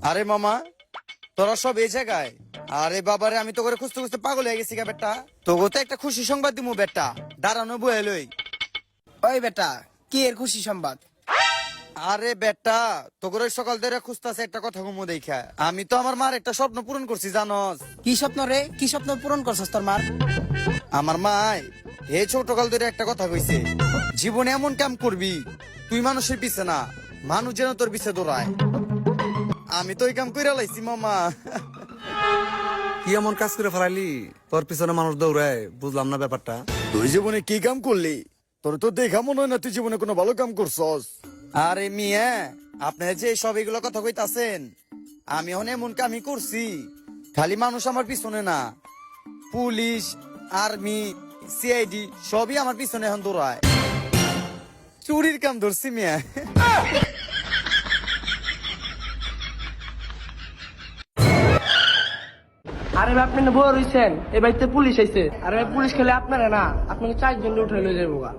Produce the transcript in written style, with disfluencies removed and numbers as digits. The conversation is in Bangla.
আরে মামা, তোরা সব এই জায়গায়? আরে বাবারে, আমি তো করে খুঁজতে খুঁজতে পাগল হয়ে গেছি গা বেটা। তোকে তো একটা খুশি সংবাদ দিমু বেটা, দাঁড়ানো বয়ে লই। ওই বেটা, কি এর খুশি সংবাদ? আরে বেটা, তোকে ওই সকাল ধরে খুঁজতেছে একটা কথা ঘুমো দেখা। আমি তো আমার মার একটা স্বপ্ন পূরণ করছি জানস। কি স্বপ্ন রে? কি স্বপ্ন পূরণ করছস তোর মার? আমার মাই হে ছোটকাল ধরে একটা কথা কইছে, জীবনে এমন কাম করবি তুই মানুষের পিছে না, মানুষ যেন তোর পিছে দৌড়ায়। আমি তো ওই কাম কইরা লাইছি মামা। কি এমন কাজ করে ফেলাইলি তোর পিছনে মানুষ দৌড়ায়? বুঝলাম না ব্যাপারটা। তুই জীবনে কি কাম করলি? তোর তো দেখা মনে হয় না তুই জীবনে কোনো ভালো কাম করছস। আরে মিয়া, আপনি যে সব এগুলো কথা কইতাছেন, আমি এখন এমন কামই করছি, খালি মানুষ আমার পিছনে না, পুলিশ, আর্মি, সিআইডি সবই আমার পিছনে এখন দৌড়ায়। চুরির কাম ধরছি মিয়া। আরে ভাই, আপনি না বড় হইছেন, এই বাড়িতে পুলিশ আইছে। আরে ভাই, পুলিশ খেলে আপনারা না, আপনাকে 4 জন উঠে লয়ে যাবো গা।